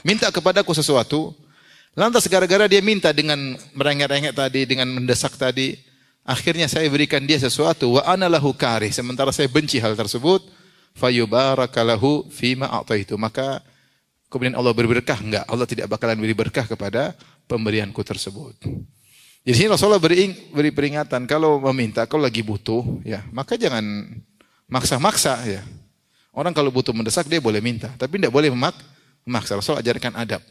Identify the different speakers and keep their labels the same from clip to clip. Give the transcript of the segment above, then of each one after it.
Speaker 1: minta kepadaku sesuatu, lantas gara-gara dia minta dengan merengek-rengek tadi, dengan mendesak tadi, akhirnya saya berikan dia sesuatu, wa ana lahu karih, sementara saya benci hal tersebut, fayubarakalahu fima a'taitu, maka kemudian Allah beri berkah? Enggak, Allah tidak bakalan beri berkah kepada pemberianku tersebut. Di sini Rasulullah beri peringatan, kalau meminta, kalau lagi butuh, ya maka jangan maksa-maksa ya. Orang kalau butuh mendesak dia boleh minta, tapi tidak boleh memaksa. Rasul ajarkan adab.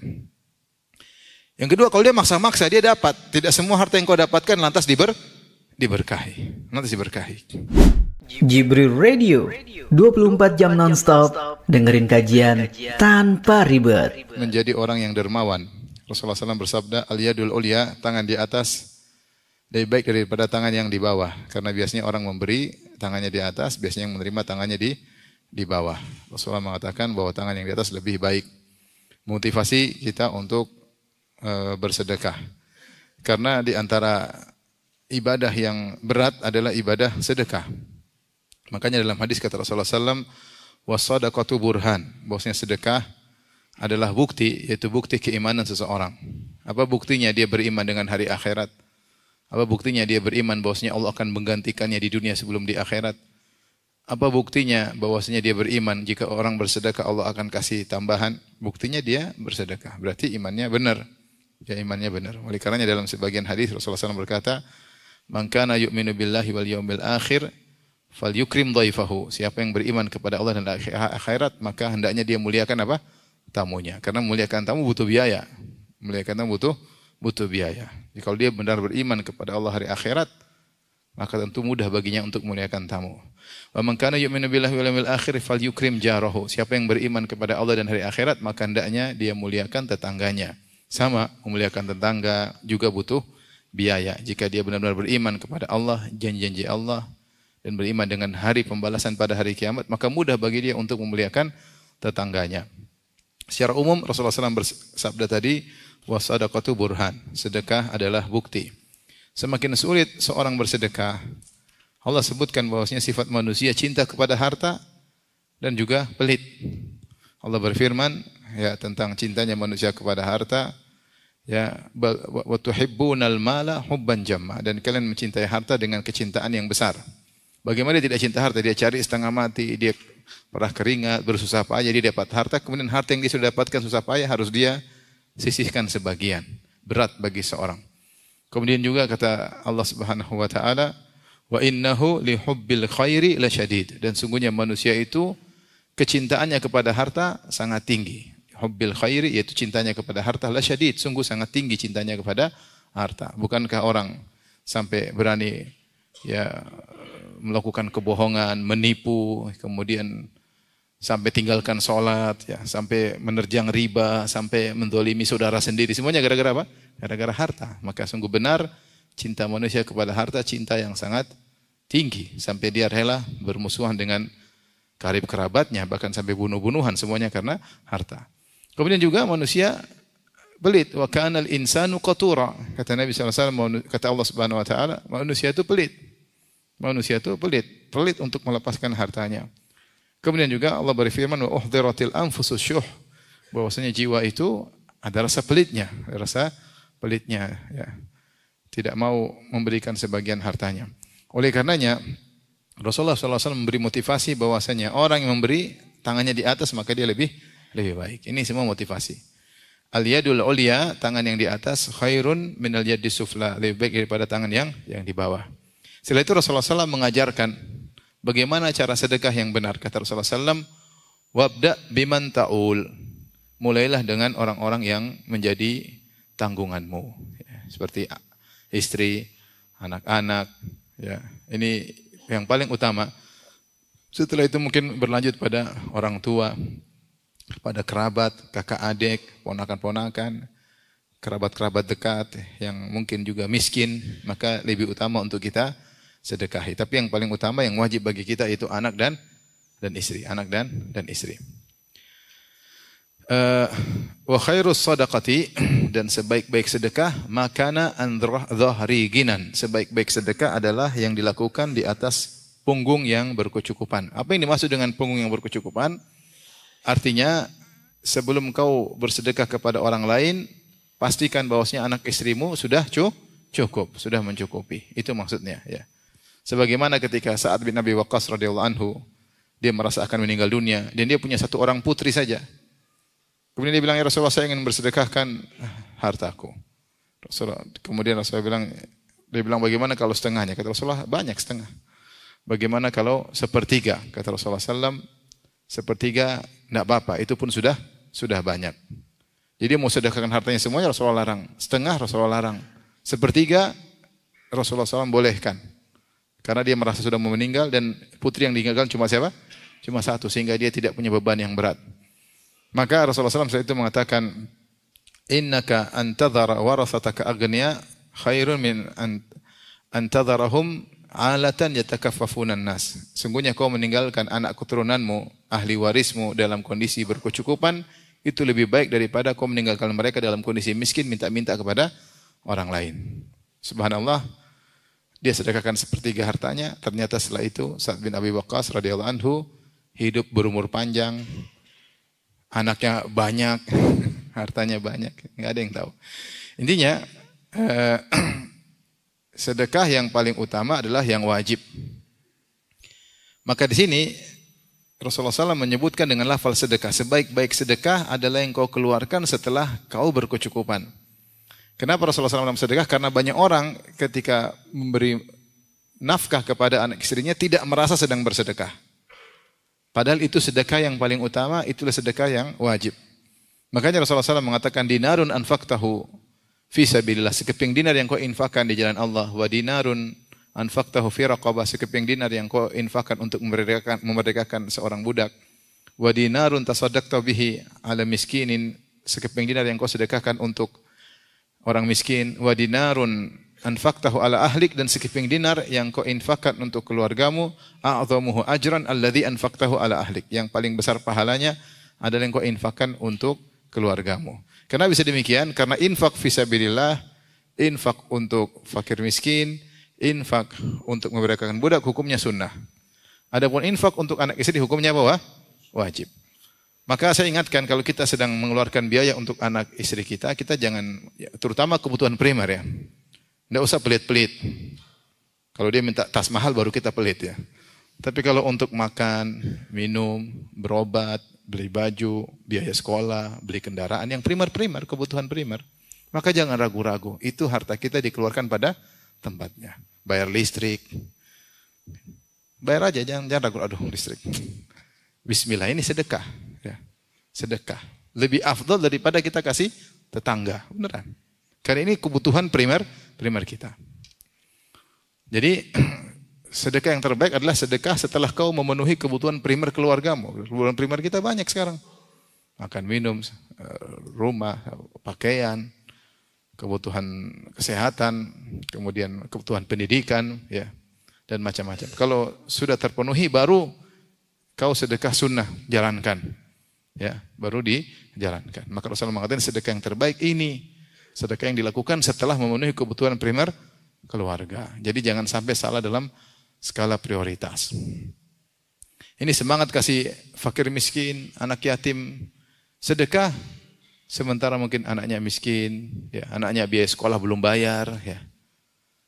Speaker 1: Yang kedua, kalau dia maksa-maksa dia dapat. Tidak semua harta yang kau dapatkan lantas diberkahi. Lantas diberkahi.
Speaker 2: Jibril Radio 24 jam nonstop dengerin kajian tanpa ribet.
Speaker 1: Menjadi orang yang dermawan. Rasulullah SAW bersabda, al-yadul ulya, tangan di atas lebih baik daripada tangan yang di bawah. Karena biasanya orang memberi tangannya di atas, biasanya yang menerima tangannya di bawah. Rasulullah mengatakan bahwa tangan yang di atas lebih baik. Motivasi kita untuk bersedekah. Karena di antara ibadah yang berat adalah ibadah sedekah. Makanya dalam hadis kata Rasulullah SAW, was-sadaqatu burhan, bahwasanya sedekah adalah bukti, yaitu bukti keimanan seseorang. Apa buktinya dia beriman dengan hari akhirat? Apa buktinya dia beriman bahwasanya Allah akan menggantikannya di dunia sebelum di akhirat? Apa buktinya bahwasanya dia beriman jika orang bersedekah Allah akan kasih tambahan? Buktinya dia bersedekah. Berarti imannya benar. Ya, imannya benar. Oleh karenanya dalam sebagian hadis Rasulullah SAW berkata, "Man kana yu'minu billahi wal yawmil akhir falyukrim dhaifahu." Siapa yang beriman kepada Allah dan akhirat, maka hendaknya dia muliakan apa? Tamunya. Karena memuliakan tamu butuh biaya. Memuliakan tamu butuh biaya. Jadi kalau dia benar beriman kepada Allah hari akhirat, maka tentu mudah baginya untuk memuliakan tamu. Wa man kana yu'minu billahi wal yawmil akhir falyukrim jarahu. Siapa yang beriman kepada Allah dan hari akhirat, maka hendaknya dia muliakan tetangganya. Sama, memuliakan tetangga juga butuh biaya. Jika dia benar-benar beriman kepada Allah, janji-janji Allah, dan beriman dengan hari pembalasan pada hari kiamat, maka mudah bagi dia untuk memuliakan tetangganya. Secara umum Rasulullah SAW bersabda tadi, was-sadaqatu burhan. Sedekah adalah bukti. Semakin sulit seorang bersedekah, Allah sebutkan bahwasanya sifat manusia cinta kepada harta dan juga pelit. Allah berfirman ya tentang cintanya manusia kepada harta, ya wa tuhibbunal mala hubban jamma, dan kalian mencintai harta dengan kecintaan yang besar. Bagaimana dia tidak cinta harta? Dia cari setengah mati, dia perah keringat, bersusah payah, dia dapat harta, kemudian harta yang dia sudah dapatkan susah payah harus dia sisihkan sebagian. Berat bagi seorang. Kemudian juga kata Allah Subhanahu wa taala, wa innahu lihubbil khairi lasyadid, dan sungguhnya manusia itu kecintaannya kepada harta sangat tinggi. Hubbil khairi yaitu cintanya kepada harta lasyadid, sungguh sangat tinggi cintanya kepada harta. Bukankah orang sampai berani ya melakukan kebohongan, menipu, kemudian sampai tinggalkan sholat, ya, sampai menerjang riba, sampai mendolimi saudara sendiri. Semuanya gara-gara apa? Gara-gara harta. Maka sungguh benar cinta manusia kepada harta, cinta yang sangat tinggi. Sampai dia rela bermusuhan dengan karib kerabatnya, bahkan sampai bunuh-bunuhan, semuanya karena harta. Kemudian juga manusia pelit. Wa kanal insanu qatura. Kata Nabi SAW, kata Allah Subhanahu Wa Taala, manusia itu pelit. Manusia itu pelit untuk melepaskan hartanya. Kemudian juga Allah berfirman, wa uhdiratil anfusus syuh, bahwasanya jiwa itu ada rasa pelitnya, ya. Tidak mau memberikan sebagian hartanya. Oleh karenanya Rasulullah SAW memberi motivasi bahwasanya orang yang memberi tangannya di atas maka dia lebih baik. Ini semua motivasi. Al-yadul ulya, tangan yang di atas, khairun minal yadis sufla, lebih baik daripada tangan yang di bawah. Setelah itu Rasulullah SAW mengajarkan bagaimana cara sedekah yang benar. Kata Rasulullah SAW, wabda biman ta'ul, mulailah dengan orang-orang yang menjadi tanggunganmu, ya, seperti istri, anak-anak. Ya, ini yang paling utama. Setelah itu mungkin berlanjut pada orang tua, pada kerabat, kakak adik, ponakan-ponakan, kerabat-kerabat dekat yang mungkin juga miskin, maka lebih utama untuk kita sedekahi. Tapi yang paling utama yang wajib bagi kita itu anak dan istri, anak dan istri. Wa khairus sadaqati, dan sebaik-baik sedekah makana an dhahri ginan. Sebaik-baik sedekah adalah yang dilakukan di atas punggung yang berkecukupan. Apa yang dimaksud dengan punggung yang berkecukupan? Artinya sebelum kau bersedekah kepada orang lain, pastikan bahwasanya anak istrimu sudah cukup, sudah mencukupi. Itu maksudnya, ya. Sebagaimana ketika Sa'ad bin Abi Waqqas radhiyallahu anhu, dia merasa akan meninggal dunia dan dia punya satu orang putri saja. Kemudian dia bilang, "Ya Rasulullah, saya ingin bersedekahkan hartaku." Kemudian Rasulullah bilang, "Bagaimana kalau setengahnya?" Kata Rasulullah, "Banyak setengah." "Bagaimana kalau sepertiga?" Kata Rasulullah SAW, "Sepertiga tidak apa-apa, itu pun sudah banyak." Jadi mau sedekahkan hartanya semuanya Rasulullah larang. Setengah Rasulullah larang. Sepertiga Rasulullah SAW bolehkan. Karena dia merasa sudah mau meninggal dan putri yang ditinggalkan cuma siapa? Cuma satu, sehingga dia tidak punya beban yang berat. Maka Rasulullah SAW saat itu mengatakan, "Innaka antadhara warasataka aghniya khairun min antadharahum alatan yatakaffafunan nas." Sungguhnya kau meninggalkan anak keturunanmu, ahli warismu dalam kondisi berkecukupan, itu lebih baik daripada kau meninggalkan mereka dalam kondisi miskin, minta-minta kepada orang lain. Subhanallah, dia sedekahkan sepertiga hartanya. Ternyata setelah itu Sa'ad bin Abi Waqqas radhiyallahu anhu hidup berumur panjang, anaknya banyak, hartanya banyak, nggak ada yang tahu. Intinya sedekah yang paling utama adalah yang wajib. Maka di sini Rasulullah SAW menyebutkan dengan lafal sedekah, sebaik-baik sedekah adalah yang kau keluarkan setelah kau berkecukupan. Kenapa Rasulullah SAW sedekah? Karena banyak orang ketika memberi nafkah kepada anak istrinya tidak merasa sedang bersedekah. Padahal itu sedekah yang paling utama, itulah sedekah yang wajib. Makanya Rasulullah SAW mengatakan, "Dinarun anfaqtahu fi sabilillah." Sekeping dinar yang kau infakkan di jalan Allah. "Wa dinarun anfaqtahu fi raqabah." Sekeping dinar yang kau infakkan untuk memerdekakan seorang budak. "Wa dinarun tasaddaqta bihi ala miskinin." Sekeping dinar yang kau sedekahkan untuk orang miskin. "Wa dinarun anfaqtahu ala ahlik." Dan sekeping dinar yang kau infakkan untuk keluargamu. "A'dhamuhu ajran alladhi anfaqtahu ala ahlik." Yang paling besar pahalanya adalah yang kau infakkan untuk keluargamu. Kenapa bisa demikian? Karena infak fisabilillah, infak untuk fakir miskin, infak untuk memerdekakan budak hukumnya sunnah. Adapun infak untuk anak istri hukumnya apa? Wajib. Maka saya ingatkan kalau kita sedang mengeluarkan biaya untuk anak istri kita, kita jangan, terutama kebutuhan primer ya. Tidak usah pelit-pelit. Kalau dia minta tas mahal baru kita pelit ya. Tapi kalau untuk makan, minum, berobat, beli baju, biaya sekolah, beli kendaraan, yang primer-primer, kebutuhan primer, maka jangan ragu-ragu. Itu harta kita dikeluarkan pada tempatnya. Bayar listrik. Bayar aja, jangan ragu, aduh listrik. Bismillah, ini sedekah. Ya, sedekah. Lebih afdal daripada kita kasih tetangga. Beneran. Karena ini kebutuhan primer kita. Jadi sedekah yang terbaik adalah sedekah setelah kau memenuhi kebutuhan primer keluargamu. Kebutuhan primer kita banyak sekarang. Makan, minum, rumah, pakaian, kebutuhan kesehatan, kemudian kebutuhan pendidikan, ya, dan macam-macam. Kalau sudah terpenuhi baru kau sedekah sunnah jalankan. Ya, baru dijalankan. Maka Rasulullah mengatakan sedekah yang terbaik ini sedekah yang dilakukan setelah memenuhi kebutuhan primer keluarga. Jadi jangan sampai salah dalam skala prioritas. Ini semangat kasih fakir miskin, anak yatim sedekah sementara mungkin anaknya miskin, ya, anaknya biaya sekolah belum bayar, ya.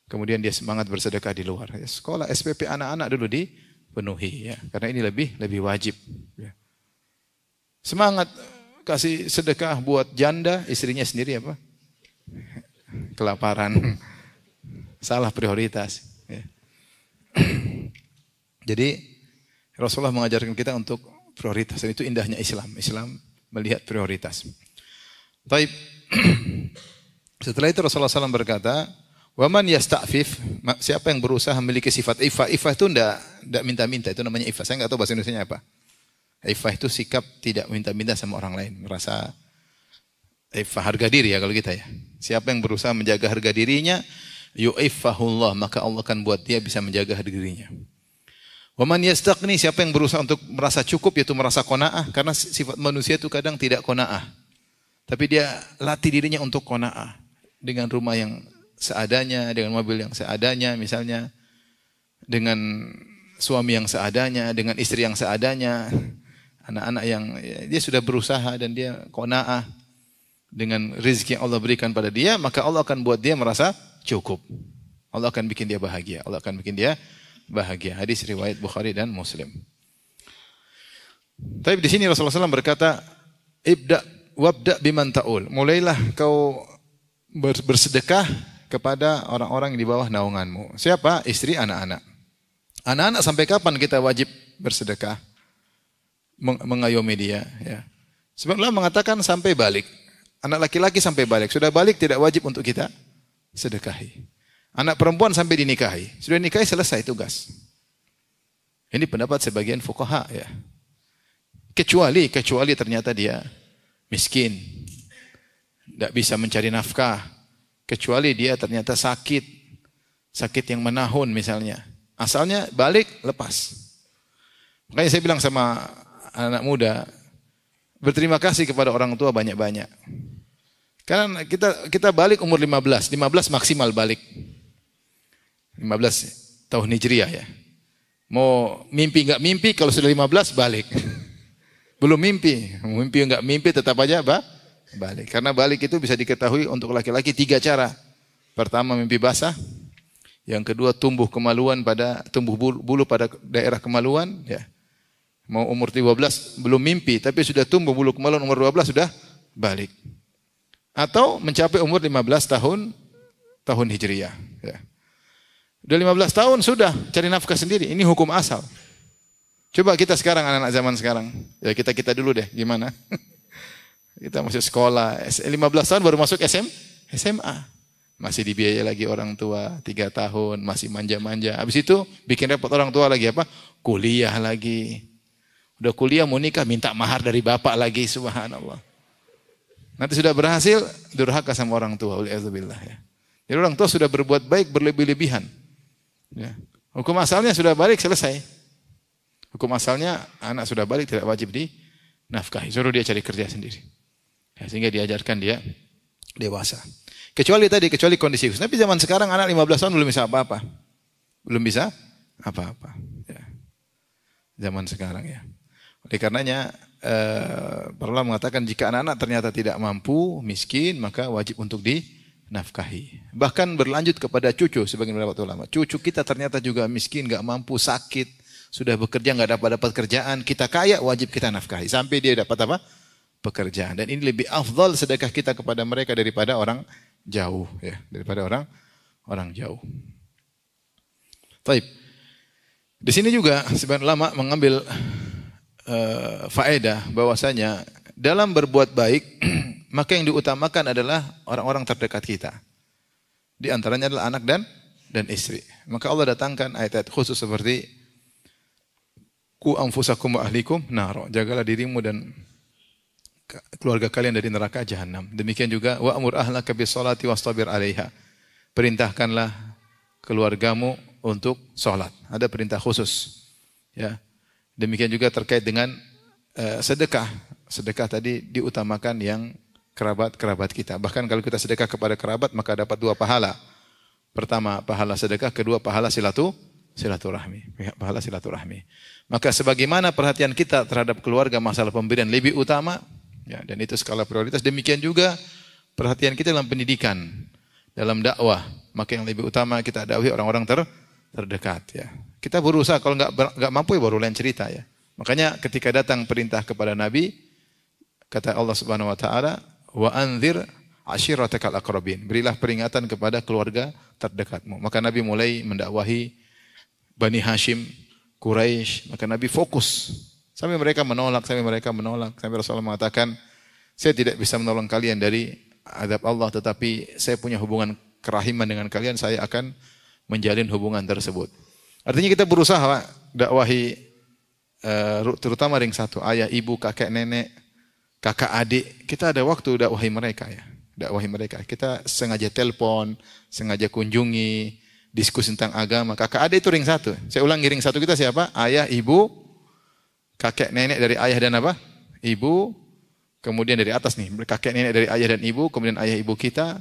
Speaker 1: Kemudian dia semangat bersedekah di luar. Ya, sekolah SPP anak-anak dulu dipenuhi, ya, karena ini lebih wajib. Ya. Semangat kasih sedekah buat janda, istrinya sendiri apa? Kelaparan. Salah prioritas. Ya. Jadi Rasulullah mengajarkan kita untuk prioritas. Dan itu indahnya Islam. Islam melihat prioritas. Taib. Setelah itu Rasulullah SAW berkata, "Waman yasta'fif." Siapa yang berusaha memiliki sifat ifah. Ifah itu tidak minta-minta. Itu namanya ifah. Saya nggak tahu bahasa Indonesianya apa. Ifah itu sikap tidak minta-minta sama orang lain. Merasa ifah, harga diri ya kalau kita ya. Siapa yang berusaha menjaga harga dirinya, yu'iffahullah, maka Allah akan buat dia bisa menjaga harga dirinya. Waman yastaqni, siapa yang berusaha untuk merasa cukup, yaitu merasa qanaah, karena sifat manusia itu kadang tidak qanaah. Tapi dia latih dirinya untuk qanaah. Dengan rumah yang seadanya, dengan mobil yang seadanya misalnya, dengan suami yang seadanya, dengan istri yang seadanya. Anak-anak yang dia sudah berusaha dan dia qanaah dengan rezeki yang Allah berikan pada dia, maka Allah akan buat dia merasa cukup. Allah akan bikin dia bahagia. Allah akan bikin dia bahagia. Hadis riwayat Bukhari dan Muslim. Tapi di sini Rasulullah SAW berkata, wabda biman ta'ul. Mulailah kau bersedekah kepada orang-orang yang di bawah naunganmu. Siapa? Istri, anak-anak. Anak-anak sampai kapan kita wajib bersedekah? Mengayomi dia. Ya. Sebab Allah mengatakan sampai balik. Anak laki-laki sampai balik. Sudah balik tidak wajib untuk kita sedekahi. Anak perempuan sampai dinikahi. Sudah nikahi selesai tugas. Ini pendapat sebagian fuqaha ya. Kecuali ternyata dia miskin. Tidak bisa mencari nafkah. Kecuali dia ternyata sakit. Sakit yang menahun misalnya. Asalnya balik, lepas. Makanya saya bilang sama anak muda, berterima kasih kepada orang tua banyak-banyak. Karena kita balik umur 15 maksimal balik. 15 tahun Hijriah ya. Mau mimpi enggak mimpi, kalau sudah 15 balik. Belum mimpi enggak mimpi tetap aja balik. Karena balik itu bisa diketahui untuk laki-laki 3 cara. Pertama mimpi basah, yang kedua tumbuh bulu pada daerah kemaluan ya. Mau umur 12 belum mimpi tapi sudah tumbuh bulu kemaluan, umur 12 sudah balik. Atau mencapai umur 15 tahun Hijriah ya. Udah 15 tahun sudah cari nafkah sendiri. Ini hukum asal. Coba kita sekarang anak-anak zaman sekarang. Ya kita dulu deh gimana? Kita masuk sekolah 15 tahun baru masuk SMA. Masih dibiayai lagi orang tua 3 tahun, masih manja-manja. Habis itu bikin repot orang tua lagi apa? Kuliah lagi. Udah kuliah mau nikah minta mahar dari bapak lagi, subhanallah. Nanti sudah berhasil durhaka sama orang tua, waliyadzubillah ya. Jadi orang tua sudah berbuat baik berlebih-lebihan. Ya. Hukum asalnya sudah balik selesai. Hukum asalnya anak sudah balik tidak wajib dinafkahi. Suruh dia cari kerja sendiri. Ya, sehingga diajarkan dia dewasa. Kecuali kondisi khusus. Tapi zaman sekarang anak 15 tahun belum bisa apa-apa. Belum bisa apa-apa. Ya. Zaman sekarang ya. Oleh karenanya para mengatakan jika anak-anak ternyata tidak mampu, miskin, maka wajib untuk dinafkahi. Bahkan berlanjut kepada cucu sebagian pendapat ulama. Cucu kita ternyata juga miskin, enggak mampu, sakit, sudah bekerja enggak dapat kerjaan, kita kaya wajib kita nafkahi sampai dia dapat apa? Pekerjaan. Dan ini lebih afdal sedekah kita kepada mereka daripada orang jauh ya, daripada orang jauh. Baik. Di sini juga sebagian ulama mengambil faedah bahwasanya dalam berbuat baik maka yang diutamakan adalah orang-orang terdekat kita. Di antaranya adalah anak dan istri. Maka Allah datangkan ayat-ayat khusus seperti ku anfusakum wa ahlikum nar. Jagalah dirimu dan keluarga kalian dari neraka jahanam. Demikian juga wa amur ahlaka bis salati wastabir 'alaiha. Perintahkanlah keluargamu untuk salat. Ada perintah khusus. Ya. Demikian juga terkait dengan sedekah. Sedekah tadi diutamakan yang kerabat kita. Bahkan kalau kita sedekah kepada kerabat maka dapat 2 pahala. Pertama pahala sedekah, kedua pahala silaturahmi. Pahala silaturahmi. Maka sebagaimana perhatian kita terhadap keluarga masalah pemberian lebih utama, ya, dan itu skala prioritas. Demikian juga perhatian kita dalam pendidikan, dalam dakwah. Maka yang lebih utama kita dakwahi orang-orang terdekat. Ya. Kita berusaha, kalau enggak mampu ya baru lain cerita ya. Makanya ketika datang perintah kepada Nabi, kata Allah Subhanahu wa taala, "Wa anzir ashiratakal aqrabin." Berilah peringatan kepada keluarga terdekatmu. Maka Nabi mulai mendakwahi Bani Hashim, Quraisy, maka Nabi fokus. Sampai mereka menolak. Sampai Rasulullah mengatakan, "Saya tidak bisa menolong kalian dari azab Allah, tetapi saya punya hubungan kerahiman dengan kalian, saya akan menjalin hubungan tersebut." Artinya kita berusaha dakwahi terutama ring 1, ayah, ibu, kakek, nenek, kakak, adik. Kita ada waktu dakwahi mereka ya. Dakwahi mereka. Kita sengaja telepon, sengaja kunjungi, diskusi tentang agama. Kakak, adik itu ring 1. Saya ulangi ring 1 kita siapa? Ayah, ibu, kakek, nenek dari ayah dan apa? Ibu. Kemudian dari atas nih, kakek, nenek dari ayah dan ibu, kemudian ayah ibu kita,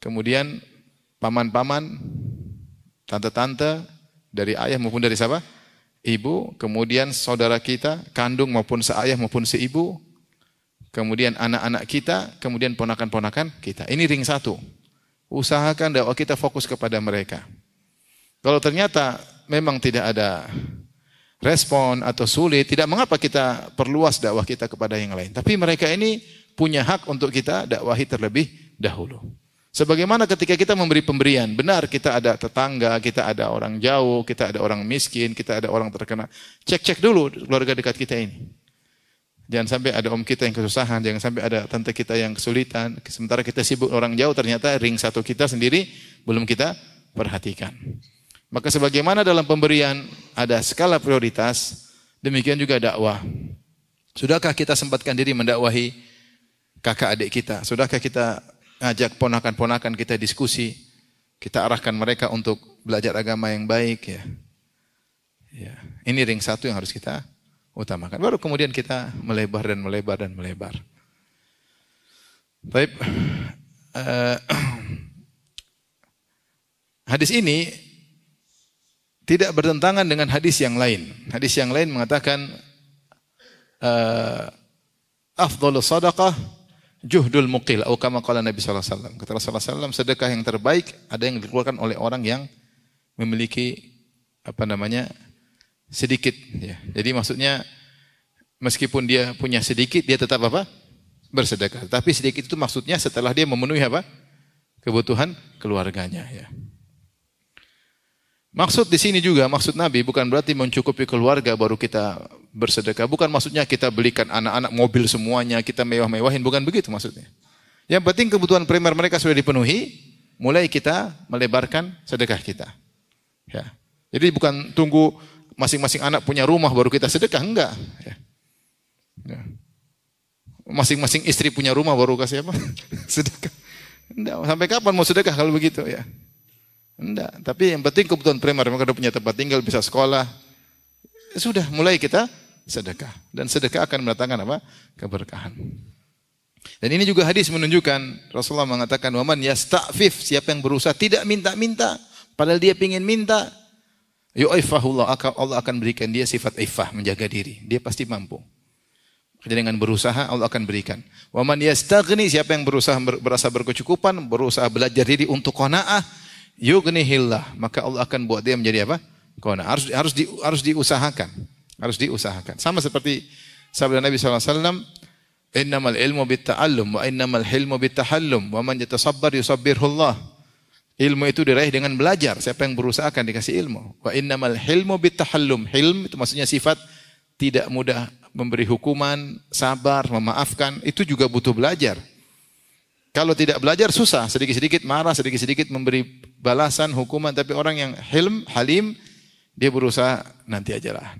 Speaker 1: kemudian paman-paman, tante-tante dari ayah maupun dari siapa? ibu, kemudian saudara kita, kandung maupun seayah maupun seibu, kemudian anak-anak kita, kemudian ponakan-ponakan kita. Ini ring satu. Usahakan dakwah kita fokus kepada mereka. Kalau ternyata memang tidak ada respon atau sulit, tidak mengapa kita perluas dakwah kita kepada yang lain. Tapi mereka ini punya hak untuk kita dakwahi terlebih dahulu. Sebagaimana ketika kita memberi pemberian, benar kita ada tetangga, kita ada orang jauh, kita ada orang miskin, kita ada orang terkena. Cek-cek dulu keluarga dekat kita ini. Jangan sampai ada om kita yang kesusahan, jangan sampai ada tante kita yang kesulitan. Sementara kita sibuk orang jauh, ternyata ring satu kita sendiri belum kita perhatikan. Maka sebagaimana dalam pemberian ada skala prioritas, demikian juga dakwah. Sudahkah kita sempatkan diri mendakwahi kakak adik kita? Sudahkah kita ajak ponakan-ponakan kita diskusi, kita arahkan mereka untuk belajar agama yang baik ya. Ya, ini ring satu yang harus kita utamakan. Baru kemudian kita melebar dan melebar dan melebar. Baik. Hadis ini tidak bertentangan dengan hadis yang lain. Hadis yang lain mengatakan afdhalus shadaqah juhdul muqil atau kama qala Nabi sallallahu alaihi wasallam. Kata Rasulullah sallallahu alaihi wasallam, sedekah yang terbaik ada yang dikeluarkan oleh orang yang memiliki sedikit ya. Jadi maksudnya meskipun dia punya sedikit dia tetap bersedekah. Tapi sedikit itu maksudnya setelah dia memenuhi kebutuhan keluarganya ya. Maksud di sini juga, maksud Nabi bukan berarti mencukupi keluarga baru kita bersedekah. Bukan maksudnya kita belikan anak-anak mobil semuanya, kita mewah-mewahin. Bukan begitu maksudnya. Yang penting kebutuhan primer mereka sudah dipenuhi, mulai kita melebarkan sedekah kita. Ya. Jadi bukan tunggu masing-masing anak punya rumah baru kita sedekah, enggak. Ya. Ya. Masing-masing istri punya rumah baru kasih sedekah. Enggak. Sampai kapan mau sedekah kalau begitu ya? Enggak, tapi yang penting kebutuhan primer mereka sudah punya tempat tinggal, bisa sekolah. Sudah mulai kita sedekah dan sedekah akan mendatangkan keberkahan. Dan ini juga hadis menunjukkan Rasulullah mengatakan waman yasta'fif, siapa yang berusaha tidak minta-minta padahal dia ingin minta, yu'ifahullah, Allah akan berikan dia sifat ifah, menjaga diri. Dia pasti mampu. Jadi dengan berusaha Allah akan berikan. Waman yastaghni, siapa yang berusaha berasa berkecukupan, berusaha belajar diri untuk qanaah, yughnihillah, maka Allah akan buat dia menjadi qanaah. Harus diusahakan. Harus diusahakan. Sama seperti sabda Nabi SAW, innamal ilmu bitta'allum wa innamal hilmu bittahallum wa man yatasabbar yusabbirhullah. Ilmu itu diraih dengan belajar. Siapa yang berusaha akan dikasih ilmu. Wa innamal hilmu bittahallum. Hilm itu maksudnya sifat tidak mudah memberi hukuman, sabar, memaafkan. Itu juga butuh belajar. Kalau tidak belajar susah, sedikit-sedikit marah, sedikit-sedikit memberi balasan, hukuman. Tapi orang yang halim, dia berusaha nanti ajalah,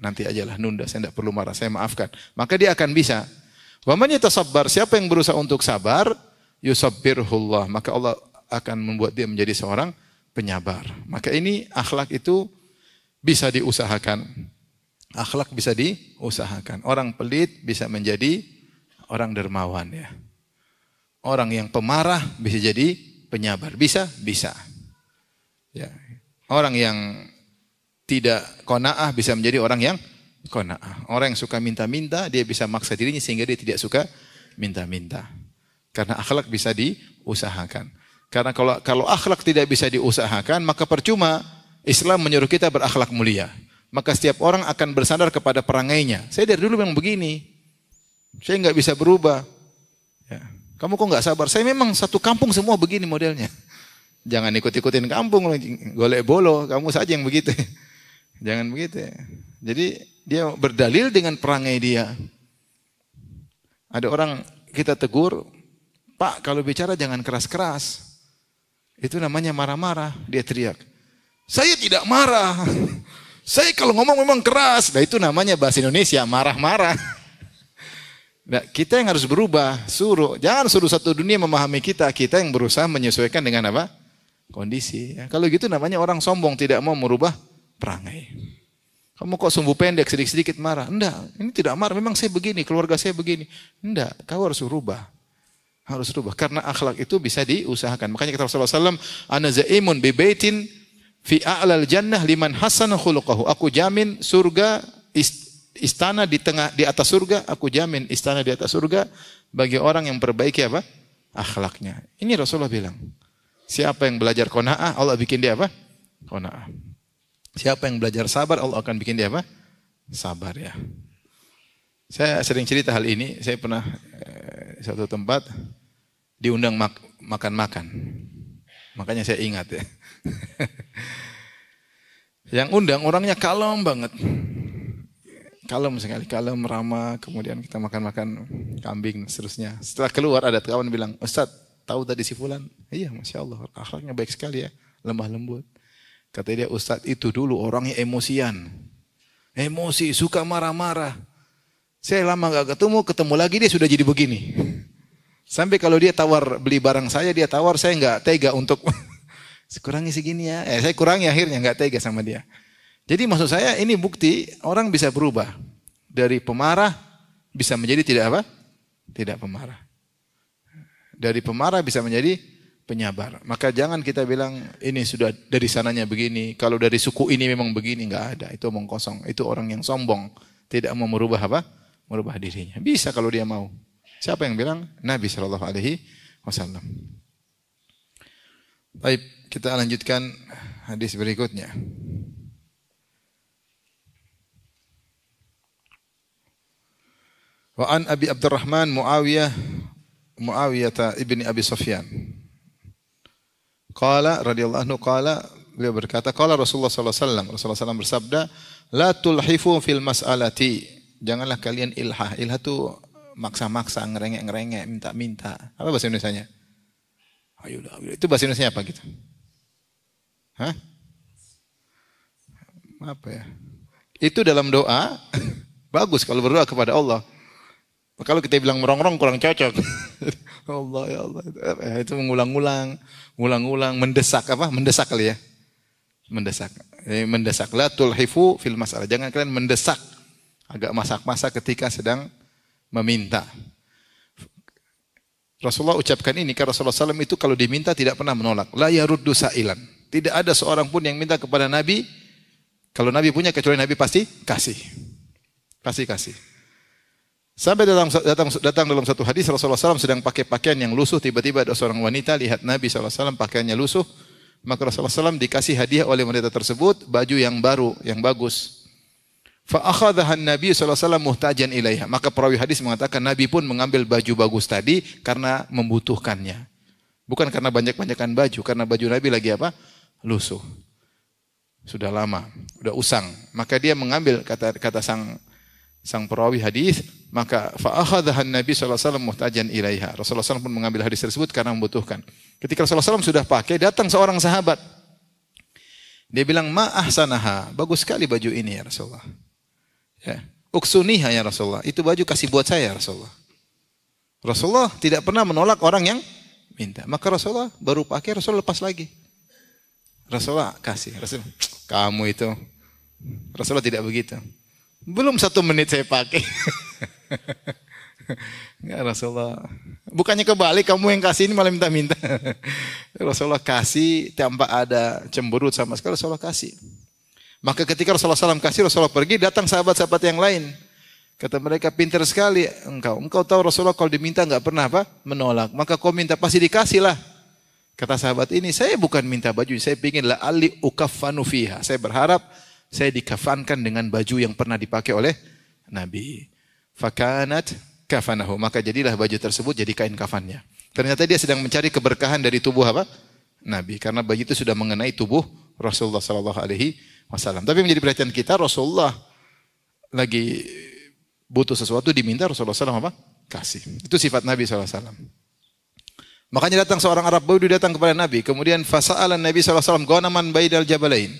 Speaker 1: nunda, saya tidak perlu marah, saya maafkan. Maka dia akan bisa. Wa man yatasabbar, siapa yang berusaha untuk sabar, yusabbirhullah, maka Allah akan membuat dia menjadi seorang penyabar. Maka ini akhlak itu bisa diusahakan. Akhlak bisa diusahakan. Orang pelit bisa menjadi orang dermawan ya. Orang yang pemarah bisa jadi penyabar. Bisa? Bisa. Ya. Orang yang tidak qanaah bisa menjadi orang yang qanaah. Orang yang suka minta-minta, dia bisa maksa dirinya sehingga dia tidak suka minta-minta. Karena akhlak bisa diusahakan. Karena kalau akhlak tidak bisa diusahakan, maka percuma Islam menyuruh kita berakhlak mulia. Maka setiap orang akan bersandar kepada perangainya. Saya dari dulu memang begini. Saya nggak bisa berubah. Ya. Kamu kok nggak sabar? Saya memang satu kampung semua begini modelnya. Jangan ikut-ikutin kampung, golek bolo, kamu saja yang begitu. Jangan begitu. Jadi dia berdalil dengan perangai dia. Ada orang kita tegur, Pak kalau bicara jangan keras-keras. Itu namanya marah-marah. Dia teriak, saya tidak marah. Saya kalau ngomong memang keras. Nah itu namanya bahasa Indonesia, marah-marah. Nah, kita yang harus berubah, jangan suruh satu dunia memahami kita yang berusaha menyesuaikan dengan kondisi. Ya. Kalau gitu namanya orang sombong, tidak mau merubah perangai. Kamu kok sumbu pendek, sedikit-sedikit marah? Enggak, ini tidak marah, memang saya begini, keluarga saya begini. Enggak, kau harus rubah. Karena akhlak itu bisa diusahakan. Makanya kata Rasulullah SAW, ana zaimun bi baitin fi a'lal jannah liman hasana khuluquhu. Aku jamin surga istana di atas surga, aku jamin istana di atas surga bagi orang yang perbaiki apa? Akhlaknya. Ini Rasulullah bilang. Siapa yang belajar qanaah, Allah bikin dia apa? Qanaah. Siapa yang belajar sabar, Allah akan bikin dia apa? Sabar ya. Saya sering cerita hal ini. Saya pernah satu tempat diundang makan-makan. Makanya saya ingat ya. Yang undang orangnya kalem banget. Kalem sekali, kalem, ramah. Kemudian kita makan-makan kambing seterusnya. Setelah keluar ada kawan bilang, Ustaz, tahu tadi si fulan? Iya, Masya Allah, akhlaknya baik sekali ya. Lemah lembut. Kata dia, Ustaz itu dulu orangnya emosian. Emosi, suka marah-marah. Saya lama gak ketemu lagi dia sudah jadi begini. Sampai kalau dia tawar beli barang saya, dia tawar, saya nggak tega untuk kurangi segini ya. Saya kurangi akhirnya nggak tega sama dia. Jadi maksud saya ini bukti orang bisa berubah dari pemarah bisa menjadi tidak apa? Tidak pemarah. Dari pemarah bisa menjadi penyabar. Maka jangan kita bilang ini sudah dari sananya begini. Kalau dari suku ini memang begini, nggak ada. Itu omong kosong. Itu orang yang sombong, tidak mau merubah apa? Merubah dirinya. Bisa kalau dia mau. Siapa yang bilang? Nabi Shallallahu Alaihi Wasallam. Baik, kita lanjutkan hadis berikutnya. Wa an Abi Abdurrahman Muawiyah ibni Abi Sufyan. Qala radhiyallahu anhu qala, beliau berkata, qala Rasulullah sallallahu alaihi wasallam, Rasulullah SAW bersabda, la tulhifu fil mas'alati. Janganlah kalian ilhah. Ilhah itu maksa-maksa, ngerengek-ngerengek, minta-minta. Apa bahasa Indonesianya? Ayolah. Itu bahasa Indonesia apa gitu? Hah? Apa ya? Itu dalam doa bagus kalau berdoa kepada Allah. Kalau kita bilang merongrong kurang cocok. Allah ya Allah. Itu mengulang-ulang, mendesak apa? Mendesak kali ya. Mendesak. Mendesak. La tulhifu fil mas'alah. Jangan kalian mendesak. Agak masak-masak ketika sedang meminta. Rasulullah ucapkan ini karena Rasulullah SAW itu kalau diminta tidak pernah menolak. La yaruddu sa'ilan. Tidak ada seorang pun yang minta kepada Nabi. Kalau Nabi punya kecuali Nabi pasti kasih. Pasti kasih. Sampai datang dalam satu hadis Rasulullah SAW sedang pakai pakaian yang lusuh. Tiba-tiba ada seorang wanita lihat Nabi SAW pakaiannya lusuh. Maka Rasulullah SAW dikasih hadiah oleh wanita tersebut baju yang baru, yang bagus. Fa'akhadhaha Nabi SAW muhtajan ilaiha. Maka perawi hadis mengatakan Nabi pun mengambil baju bagus tadi karena membutuhkannya. Bukan karena banyak-banyakan baju. Karena baju Nabi lagi apa? Lusuh. Sudah lama. Sudah usang. Maka dia mengambil kata sang perawi hadis. Maka fa'akhadhaha Nabi SAW muhtajan ilaiha. Rasulullah SAW pun mengambil hadis tersebut karena membutuhkan. Ketika Rasulullah SAW sudah pakai, datang seorang sahabat. Dia bilang, ma ahsanaha. Bagus sekali baju ini ya Rasulullah. Ya. Uksuniha ya Rasulullah. Itu baju kasih buat saya Rasulullah. Rasulullah tidak pernah menolak orang yang minta. Maka Rasulullah baru pakai, Rasulullah lepas lagi. Rasulullah kasih. Rasulullah, kamu itu. Rasulullah tidak begitu. Belum 1 menit saya pakai. Enggak Rasulullah. Bukannya kebalik, kamu yang kasih ini malah minta-minta. Rasulullah kasih tanpa ada cemberut sama sekali. Rasulullah kasih. Maka ketika Rasulullah SAW kasih, Rasulullah pergi, datang sahabat-sahabat yang lain. Kata mereka, pintar sekali engkau tahu Rasulullah kalau diminta enggak pernah apa? Menolak. Maka kau minta pasti dikasih lah. Kata sahabat ini, saya bukan minta baju, saya ingin la ali ukaffanu fiha. Saya berharap saya dikafankan dengan baju yang pernah dipakai oleh Nabi. Fakanat kafanahu. Maka jadilah baju tersebut jadi kain kafannya. Ternyata dia sedang mencari keberkahan dari tubuh apa? Nabi. Karena baju itu sudah mengenai tubuh Rasulullah sallallahu alaihi wasallam. Tapi menjadi perhatian kita, Rasulullah lagi butuh sesuatu diminta, Rasulullah SAW apa? Kasih. Itu sifat Nabi SAW. Makanya datang seorang Arab Badui datang kepada Nabi. Kemudian fasa'alan Nabi SAW ghanaman bainal jabalain.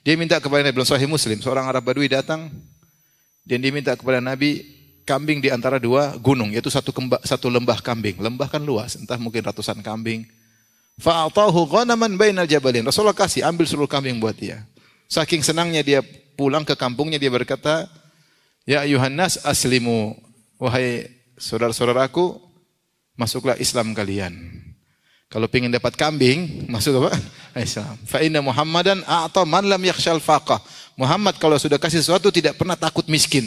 Speaker 1: Dia minta kepada Nabi, dalam Sahih Muslim. Seorang Arab Badui datang dan dia minta kepada Nabi kambing di antara 2 gunung, yaitu satu lembah kambing. Lembah kan luas, entah mungkin ratusan kambing. Fa'atahu ghanaman bainal jabalain. Rasulullah kasih, ambil seluruh kambing buat dia. Saking senangnya dia pulang ke kampungnya, dia berkata, ya ayuhan nas aslimu, wahai saudara-saudaraku, masuklah Islam kalian. Kalau ingin dapat kambing, masuk apa? Islam. Fa inna Muhammadan a'ta man lam yakhshal faqah. Muhammad kalau sudah kasih sesuatu tidak pernah takut miskin.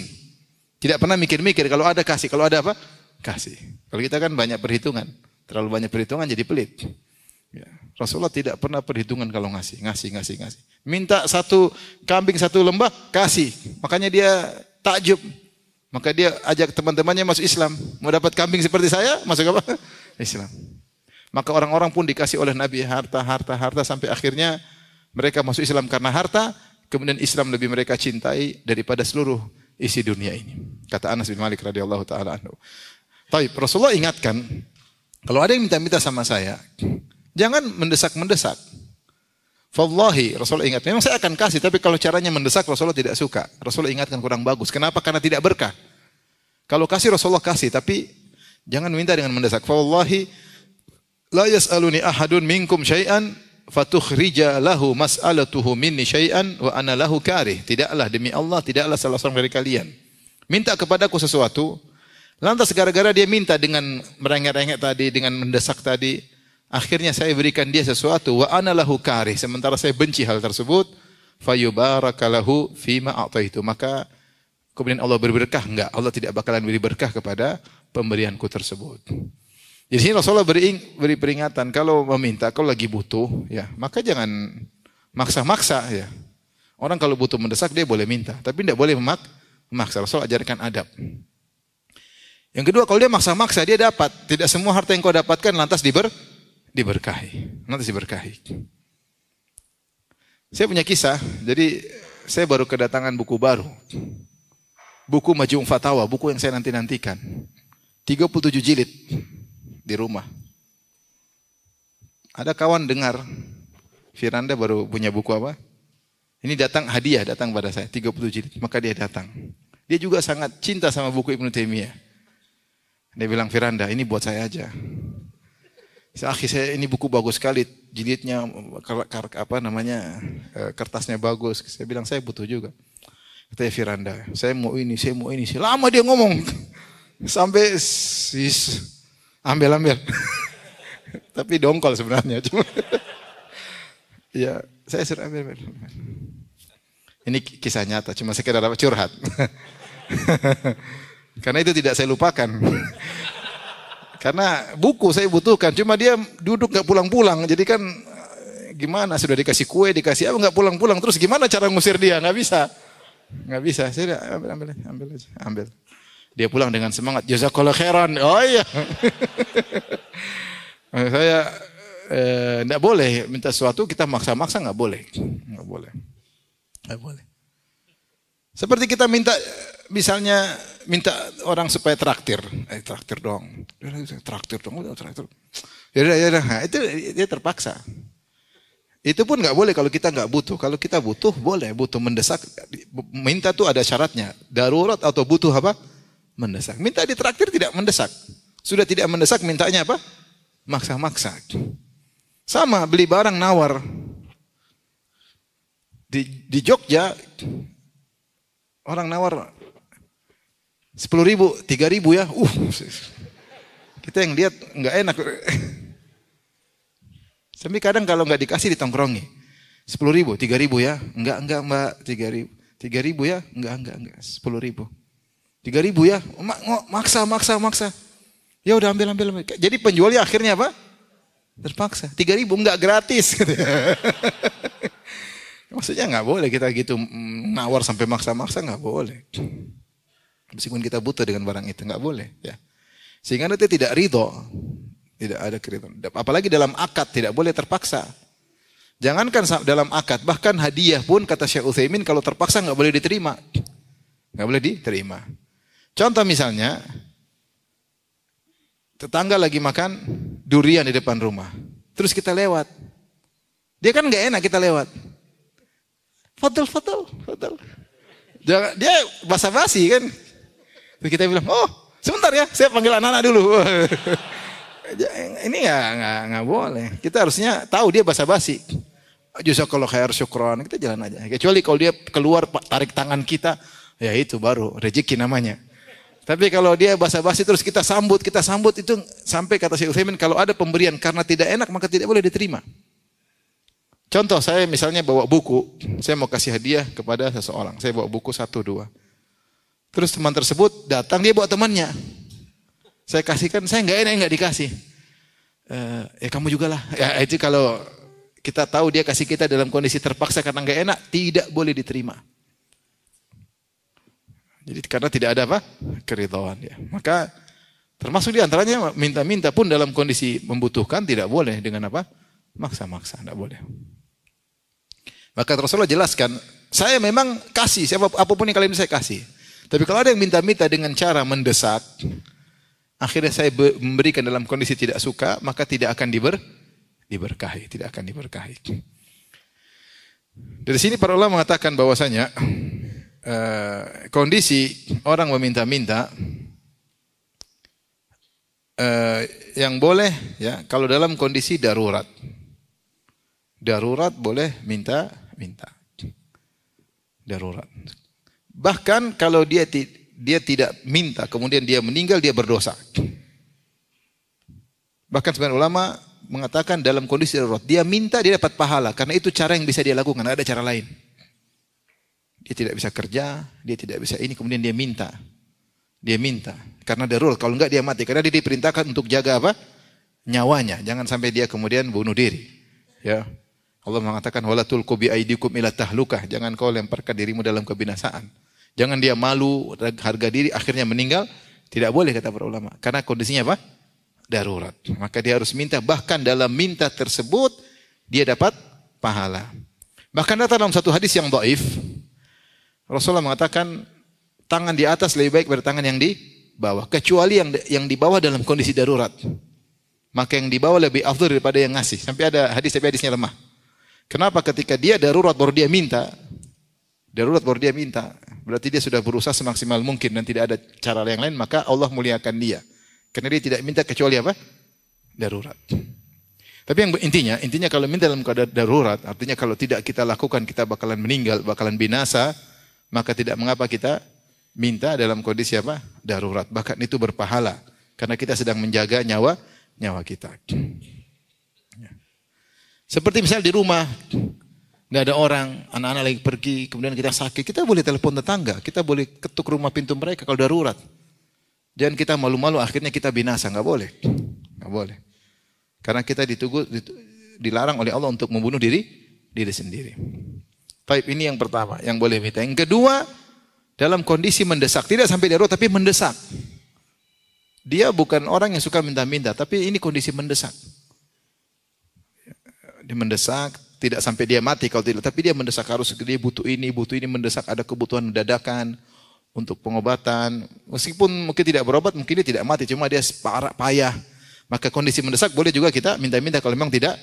Speaker 1: Tidak pernah mikir-mikir kalau ada kasih, kalau ada apa? Kasih. Kalau kita kan banyak perhitungan. Terlalu banyak perhitungan jadi pelit. Ya. Rasulullah tidak pernah perhitungan kalau ngasih. Minta satu kambing satu lembah, kasih. Makanya dia takjub. Maka dia ajak teman-temannya masuk Islam. Mau dapat kambing seperti saya, masuk apa? Islam. Maka orang-orang pun dikasih oleh Nabi harta sampai akhirnya mereka masuk Islam karena harta. Kemudian Islam lebih mereka cintai daripada seluruh isi dunia ini. Kata Anas bin Malik radhiyallahu taala anhu. Taib, Rasulullah ingatkan, kalau ada yang minta-minta sama saya, jangan mendesak-mendesak. Wallahi, Rasulullah ingat, memang saya akan kasih, tapi kalau caranya mendesak, Rasulullah tidak suka. Rasulullah ingatkan kurang bagus. Kenapa? Karena tidak berkah. Kalau kasih, Rasulullah kasih, tapi jangan minta dengan mendesak. Wallahi, la yas'aluni ahadun minkum syai'an fatukhrija lahu mas'alatuhu minni syai'an wa ana lahu karih. Tidaklah demi Allah, tidaklah salah seorang dari kalian minta kepadaku sesuatu, lantas gara-gara dia minta dengan merengek-rengek tadi, dengan mendesak tadi, akhirnya saya berikan dia sesuatu wa ana lahu karih, sementara saya benci hal tersebut, fayubarakalahu fima a'taitu, maka kemudian Allah berberkah? Enggak, Allah tidak bakalan beri berkah kepada pemberianku tersebut. Di sini Rasulullah beri peringatan, kalau meminta, kalau lagi butuh, ya maka jangan maksa-maksa, ya. Orang kalau butuh mendesak dia boleh minta, tapi tidak boleh memaksa. Rasul ajarkan adab. Yang kedua, kalau dia maksa-maksa dia dapat. Tidak semua harta yang kau dapatkan lantas diberkahi. Lantas diberkahi. Saya punya kisah. Jadi saya baru kedatangan buku baru. Buku Majmu' Fatawa, buku yang saya nanti-nantikan. 37 jilid di rumah. Ada kawan dengar Firanda baru punya buku apa? Ini datang hadiah, datang pada saya 30 jilid. Maka dia datang. Dia juga sangat cinta sama buku Ibnu Taimiyah. Dia bilang, Firanda, ini buat saya aja. Saya ini buku bagus sekali, jilidnya kertasnya bagus. Saya bilang saya butuh juga. Katanya Firanda, saya mau ini. Lama dia ngomong. Sampai ambil. Tapi dongkol sebenarnya. Cuma ya, saya suruh ambil. Ini kisah nyata, cuma sekedar curhat. Karena itu tidak saya lupakan. Karena buku saya butuhkan, cuma dia duduk nggak pulang-pulang. Jadi kan gimana? Sudah dikasih kue, dikasih apa nggak pulang-pulang. Terus gimana cara ngusir dia? Nggak bisa. Saya ambil. Dia pulang dengan semangat. Jazakallahu khairan. Oh iya. Saya tidak boleh minta sesuatu kita maksa-maksa, nggak boleh. Seperti kita minta, misalnya minta orang supaya traktir dong. Ya, itu dia terpaksa. Itu pun nggak boleh kalau kita nggak butuh. Kalau kita butuh boleh, butuh mendesak. Minta tuh ada syaratnya. Darurat atau butuh apa? Mendesak. Minta ditraktir tidak mendesak. Sudah tidak mendesak, mintanya apa? Maksa-maksa. Sama beli barang nawar. Di Jogja orang nawar 10.000, 3.000 ya. Kita yang lihat nggak enak. Tapi kadang kalau nggak dikasih ditongkrongi. 10.000, 3.000 ya. Enggak Mbak, 3.000. 3.000 ya? Enggak. 10.000. 3.000 ya. Maksa. Ya udah ambil. Jadi penjualnya akhirnya apa? Terpaksa. 3.000 enggak gratis. Maksudnya nggak boleh kita gitu nawar sampai maksa-maksa, nggak boleh. Meskipun kita butuh dengan barang itu, nggak boleh. Ya. Sehingga nanti tidak ridho, tidak ada keridhaan. Apalagi dalam akad tidak boleh terpaksa. Jangankan dalam akad, bahkan hadiah pun kata Syekh Utsaimin kalau terpaksa nggak boleh diterima, nggak boleh diterima. Contoh misalnya, tetangga lagi makan durian di depan rumah, terus kita lewat, dia kan nggak enak kita lewat. Fadl. Dia basa-basi kan. Terus kita bilang, sebentar ya, saya panggil anak-anak dulu. Ini nggak boleh. Kita harusnya tahu dia basa-basi. Jazakallahu khair, syukron. Kita jalan aja. Kecuali kalau dia keluar tarik tangan kita, ya itu baru rezeki namanya. Tapi kalau dia basa-basi terus kita sambut itu sampai kata Syekh Utsaimin kalau ada pemberian karena tidak enak maka tidak boleh diterima. Contoh saya misalnya bawa buku, saya mau kasih hadiah kepada seseorang, saya bawa buku 1, 2. Terus teman tersebut datang dia bawa temannya. Saya kasihkan, saya nggak dikasih. Ya kamu juga lah. Ya itu kalau kita tahu dia kasih kita dalam kondisi terpaksa karena nggak enak, tidak boleh diterima. Jadi karena tidak ada apa? Keridhaan ya. Maka termasuk di antaranya minta-minta pun dalam kondisi membutuhkan tidak boleh dengan apa? Maksa-maksa, tidak boleh. Maka Rasulullah jelaskan, saya memang kasih, apapun yang kalian saya kasih. Tapi kalau ada yang minta-minta dengan cara mendesak, akhirnya saya memberikan dalam kondisi tidak suka, maka tidak akan diberkahi, tidak akan diberkahi. Dari sini para ulama mengatakan bahwasanya kondisi orang meminta-minta yang boleh ya kalau dalam kondisi darurat. Darurat boleh minta-minta. Darurat. Bahkan kalau dia tidak minta kemudian dia meninggal dia berdosa. Bahkan sebagian ulama mengatakan dalam kondisi darurat dia minta dia dapat pahala karena itu cara yang bisa dia lakukan, ada cara lain. Dia tidak bisa kerja, dia tidak bisa ini, kemudian dia minta. Dia minta. Karena darurat, kalau enggak dia mati. Karena dia diperintahkan untuk jaga apa? Nyawanya. Jangan sampai dia kemudian bunuh diri. Ya. Allah mengatakan, wala tulqu bi aydikum ila tahlukah. Jangan kau lemparkan dirimu dalam kebinasaan. Jangan dia malu, harga diri, akhirnya meninggal. Tidak boleh kata para ulama. Karena kondisinya apa? Darurat. Maka dia harus minta. Bahkan dalam minta tersebut, dia dapat pahala. Bahkan datang dalam satu hadis yang dhaif, Rasulullah mengatakan tangan di atas lebih baik daripada tangan yang di bawah. Kecuali yang di bawah dalam kondisi darurat. Maka yang di bawah lebih afdal daripada yang ngasih. Sampai ada hadis, tapi hadisnya lemah. Kenapa? Ketika dia darurat baru dia minta. Darurat baru dia minta. Berarti dia sudah berusaha semaksimal mungkin dan tidak ada cara yang lain. Maka Allah muliakan dia. Karena dia tidak minta kecuali apa? Darurat. Tapi yang intinya kalau minta dalam keadaan darurat. Artinya kalau tidak kita lakukan kita bakalan meninggal, bakalan binasa. Maka tidak mengapa kita minta dalam kondisi apa? Darurat. Bahkan itu berpahala. Karena kita sedang menjaga nyawa kita. Seperti misalnya di rumah, nggak ada orang, anak-anak lagi pergi, kemudian kita sakit, kita boleh telepon tetangga, kita boleh ketuk rumah pintu mereka kalau darurat. Jangan kita malu-malu akhirnya kita binasa, nggak boleh. Nggak boleh. Karena kita dilarang oleh Allah untuk membunuh diri sendiri. Baik, ini yang pertama, yang boleh minta. Yang kedua, dalam kondisi mendesak. Tidak sampai darurat, tapi mendesak. Dia bukan orang yang suka minta-minta, tapi ini kondisi mendesak. Dia mendesak, tidak sampai dia mati kalau tidak. Tapi dia mendesak, harus dia butuh ini mendesak. Ada kebutuhan dadakan untuk pengobatan. Meskipun mungkin tidak berobat, mungkin dia tidak mati. Cuma dia payah. Maka kondisi mendesak boleh juga kita minta-minta kalau memang tidak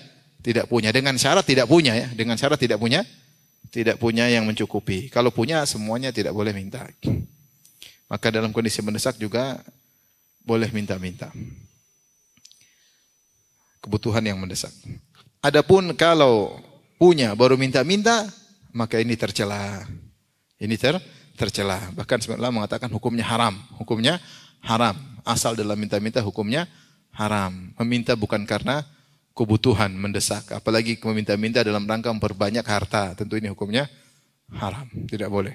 Speaker 1: punya. Dengan syarat tidak punya ya. Dengan syarat tidak punya yang mencukupi. Kalau punya semuanya tidak boleh minta. Maka dalam kondisi mendesak juga boleh minta-minta. Kebutuhan yang mendesak. Adapun kalau punya baru minta-minta, maka ini tercela. Ini tercela. Bahkan sebenarnya mengatakan hukumnya haram. Hukumnya haram. Asal dalam minta-minta hukumnya haram. Meminta bukan karena kebutuhan mendesak. Apalagi meminta-minta dalam rangka memperbanyak harta. Tentu ini hukumnya haram. Tidak boleh.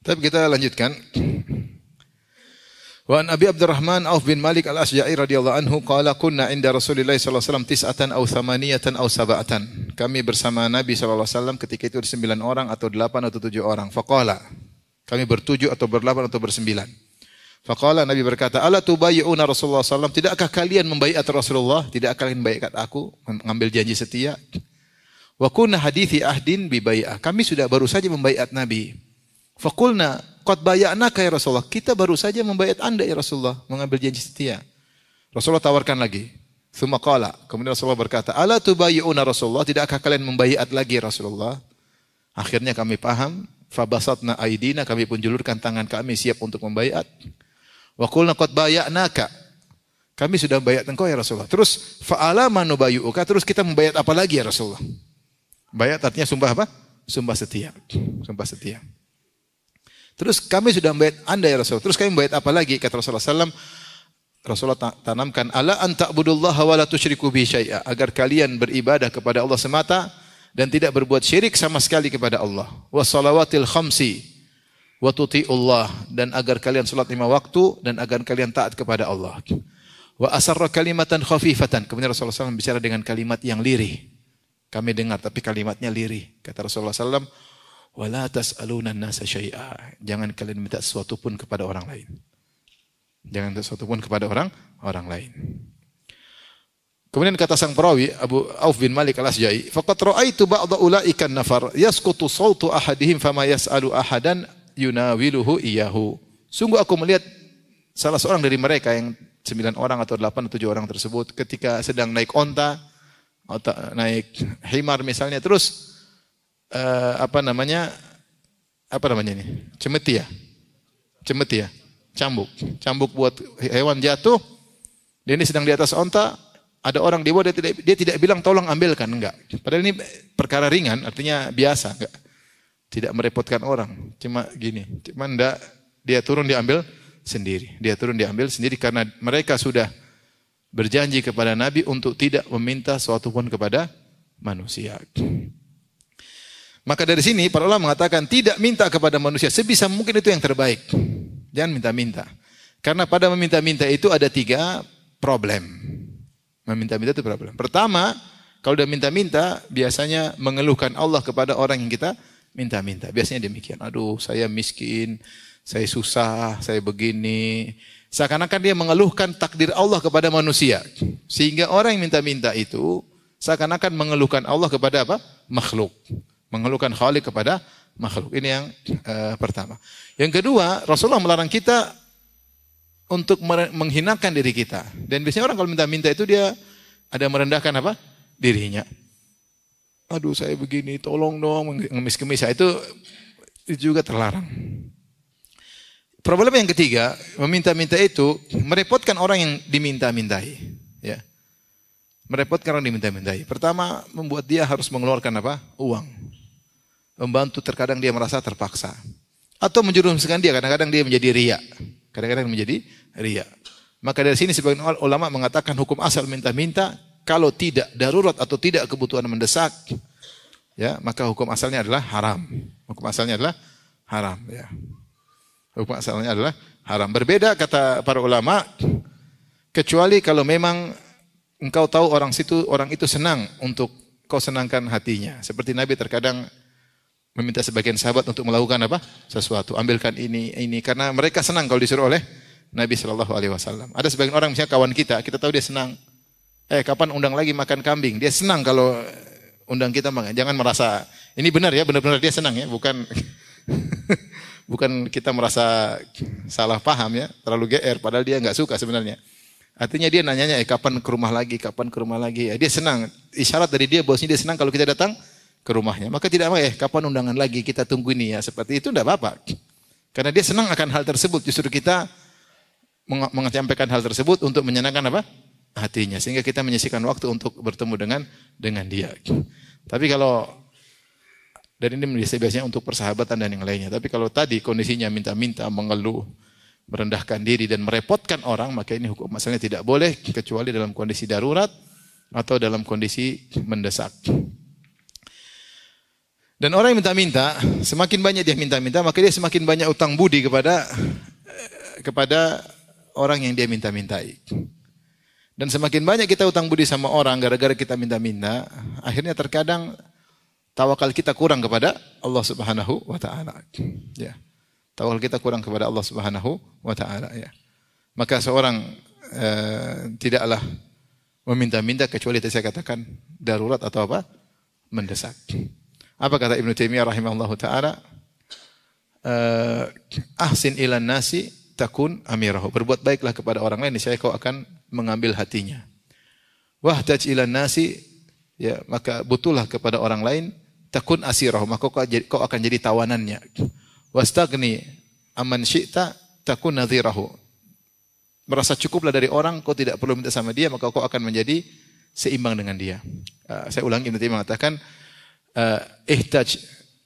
Speaker 1: Tapi kita lanjutkan. Wa an Abi Abdurrahman Auf bin Malik Al-Asja'i radhiyallahu anhu qala kunna inda Rasulillah sallallahu alaihi wasallam tis'atan aw thamaniyatan aw sab'atan. Kami bersama Nabi sallallahu alaihi wasallam ketika itu 9 orang atau 8 atau 7 orang. Faqala, kami bertujuh atau berlapan atau bersembilan. Faqala, Nabi berkata, ala tubayyi'una Rasulullah sallallahu alaihi wasallam, tidakkah kalian membaiat Rasulullah? Tidakkah kalian membaiat aku, mengambil janji setia? Wa kunna hadithi ahdin bi bai'ah. Kami sudah baru saja membaiat Nabi. Faqulna qad bay'anaka ya Rasulullah. Kita baru saja membaiat Anda ya Rasulullah, mengambil janji setia. Rasulullah tawarkan lagi. Tsumma qala, kemudian Rasulullah berkata, ala tubayyi'una Rasulullah, tidakkah kalian membaiat lagi Rasulullah? Akhirnya kami paham, fabasatna aidina, kami pun julurkan tangan kami siap untuk membaiat. Wa qulna qad bay'anaka. Kami sudah membaiat engkau ya Rasulullah. Terus fa'ala manubayyuka, terus kita membaiat apa lagi ya Rasulullah? Bayat artinya sumpah apa? Sumpah setia. Sumpah setia. Terus kami sudah membayat Anda ya Rasul. Terus kami membayat apa lagi? Kata Rasulullah SAW. Rasulullah tanamkan, ala an ta'budullaha wa la tusyriku bi syai'a, agar kalian beribadah kepada Allah semata dan tidak berbuat syirik sama sekali kepada Allah. Wa salawatil khamsi wa tuti'ullah, dan agar kalian salat 5 waktu dan agar kalian taat kepada Allah. Wa asarra kalimatan khafifatan. Kemudian Rasulullah SAW bicara dengan kalimat yang lirih. Kami dengar tapi kalimatnya lirih. Kata Rasulullah SAW, wa la tas'aluna an-nasa syai'a. Jangan kalian minta sesuatu pun kepada orang lain. Jangan sesuatu pun kepada orang lain. Kemudian kata sang perawi Abu Auf bin Malik Al-Asja'i, faqad ra'aitu ba'dha ulaika an-nafar yasqutu sawtu ahadihim fama yas'alu ahadan yunawiluhu iyyahu. Sungguh aku melihat salah seorang dari mereka yang 9 orang atau 8 atau 7 orang tersebut ketika sedang naik onta atau naik himar misalnya, terus apa namanya ini? Cemeti ya? Cambuk buat hewan jatuh. Dia ini sedang di atas onta, ada orang di bawah, dia tidak bilang tolong ambilkan, enggak. Padahal ini perkara ringan, artinya biasa, enggak. Tidak merepotkan orang. Cuma enggak, dia turun diambil sendiri. Karena mereka sudah berjanji kepada Nabi untuk tidak meminta sesuatu pun kepada manusia. Maka dari sini para ulama mengatakan tidak minta kepada manusia, sebisa mungkin itu yang terbaik. Jangan minta-minta. Karena pada meminta-minta itu ada 3 problem. Meminta-minta itu problem. Pertama, kalau udah minta-minta, biasanya mengeluhkan Allah kepada orang yang kita minta-minta. Biasanya demikian. Aduh, saya miskin, saya susah, saya begini. Seakan-akan dia mengeluhkan takdir Allah kepada manusia. Sehingga orang yang minta-minta itu seakan-akan mengeluhkan Allah kepada apa? Makhluk. Mengeluhkan Khalik kepada makhluk. Ini yang pertama. Yang kedua, Rasulullah melarang kita untuk menghinakan diri kita. Dan biasanya orang kalau minta-minta itu dia ada merendahkan apa? Dirinya. Aduh, saya begini, tolong dong, ngemis-kemis. Itu juga terlarang. Problem yang ketiga, meminta-minta itu merepotkan orang yang diminta-mintai. Ya. Merepotkan orang yang diminta-mintai. Pertama, membuat dia harus mengeluarkan apa? Uang. Membantu, terkadang dia merasa terpaksa. Atau menjerumuskan dia, kadang-kadang dia menjadi riya. Maka dari sini sebagian ulama mengatakan hukum asal minta-minta, kalau tidak darurat atau tidak kebutuhan mendesak, ya, maka hukum asalnya adalah haram. Ya. Hukum asalnya adalah haram. Berbeda kata para ulama, kecuali kalau memang engkau tahu orang itu senang untuk kau senangkan hatinya. Seperti Nabi terkadang meminta sebagian sahabat untuk melakukan apa? Sesuatu. Ambilkan ini. Karena mereka senang kalau disuruh oleh Nabi SAW. Ada sebagian orang, misalnya kawan kita tahu dia senang. Kapan undang lagi makan kambing? Dia senang kalau undang kita makan. Jangan merasa, ini benar ya, benar-benar dia senang ya. Bukan kita merasa salah paham ya, terlalu GR. Padahal dia nggak suka sebenarnya. Artinya dia nanyanya, kapan ke rumah lagi? Ya, dia senang. Isyarat dari dia, bosnya dia senang kalau kita datang ke rumahnya. Maka tidak kapan undangan lagi, kita tunggu ini ya. Seperti itu tidak apa-apa. Karena dia senang akan hal tersebut. Justru kita menyampaikan hal tersebut untuk menyenangkan apa? Hatinya. Sehingga kita menyisihkan waktu untuk bertemu dengan dia. Tapi kalau, dan ini biasanya untuk persahabatan dan yang lainnya. Tapi kalau tadi kondisinya minta-minta, mengeluh, merendahkan diri dan merepotkan orang, maka ini hukum asalnya tidak boleh kecuali dalam kondisi darurat atau dalam kondisi mendesak. Dan orang yang minta-minta, semakin banyak dia minta-minta, maka dia semakin banyak utang budi kepada orang yang dia minta-mintai. Dan semakin banyak kita utang budi sama orang gara-gara kita minta-minta, akhirnya terkadang tawakal kita kurang kepada Allah Subhanahu wa taala. Ya. Tawakal kita kurang kepada Allah Subhanahu wa taala ya. Maka seorang tidaklah meminta-minta kecuali tadi saya katakan darurat atau apa? Mendesak. Apa kata Ibnu Taimiyah rahimahullahu taala? Ahsin ilan nasi takun amirahu. Berbuat baiklah kepada orang lain, niscaya kau akan mengambil hatinya. Wahtaj ilan nasi, ya, maka butuhlah kepada orang lain, takun asirahu, maka kau akan jadi tawanannya. Wastagni aman syi'ta takun nadhirahu. Merasa cukuplah dari orang, kau tidak perlu minta sama dia, maka kau akan menjadi seimbang dengan dia. Saya ulangi, Ibnu Taimiyah mengatakan, ihtaj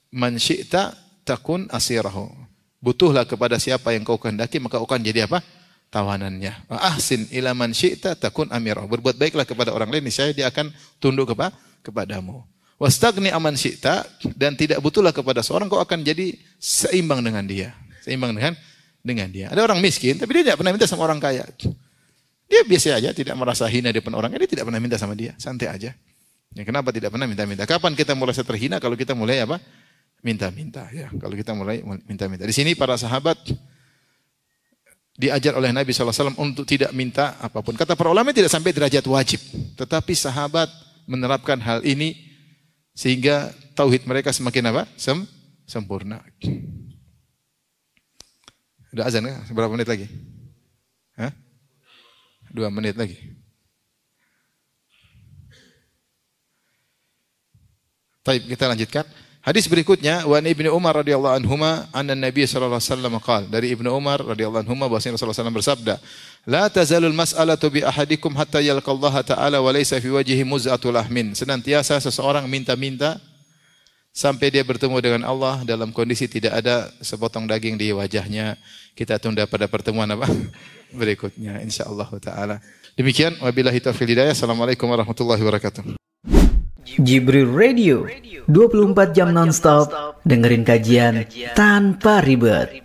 Speaker 1: man syi'ta takun asirahu. Butuhlah kepada siapa yang kau kehendaki, maka kau akan jadi apa? Tawanannya. Wa ahsin ila man syi'ta takun amirahu. Berbuat baiklah kepada orang lain, niscaya dia akan tunduk kepadamu. Wastagni aman syi'ta, dan tidak butuhlah kepada seorang, kau akan jadi seimbang dengan dia. Seimbang dengan dia. Ada orang miskin, tapi dia tidak pernah minta sama orang kaya. Dia biasa aja, tidak merasa hina di depan orang. Dia tidak pernah minta sama dia, santai aja. Ya, kenapa tidak pernah minta-minta? Kapan kita mulai terhina? Kalau kita mulai apa? Minta-minta. Ya, kalau kita mulai minta-minta. Di sini para sahabat diajar oleh Nabi SAW untuk tidak minta apapun. Kata para ulama tidak sampai derajat wajib, tetapi sahabat menerapkan hal ini sehingga tauhid mereka semakin apa? Sempurna. Udah azan kan? Berapa menit lagi? Hah? 2 menit lagi. Baik, kita lanjutkan. Hadis berikutnya, wa Ibnu Umar radhiyallahu anhuma anna Nabi sallallahu alaihi wasallam qaal, dari Ibnu Umar radhiyallahu anhuma bahwasanya Rasulullah sallallahu alaihi wasallam bersabda, la tazalul mas'alatu bi ahadikum hatta yalqallaha ta'ala wa laysa fi wajhihi muz'atu lahmin. Senantiasa seseorang minta-minta sampai dia bertemu dengan Allah dalam kondisi tidak ada sepotong daging di wajahnya. Kita tunda pada pertemuan apa? Berikutnya insyaallah taala. Demikian, wabillahi taufiq hidayah. Assalamualaikum warahmatullahi wabarakatuh.
Speaker 2: Jibril Radio 24 jam nonstop dengerin kajian tanpa ribet.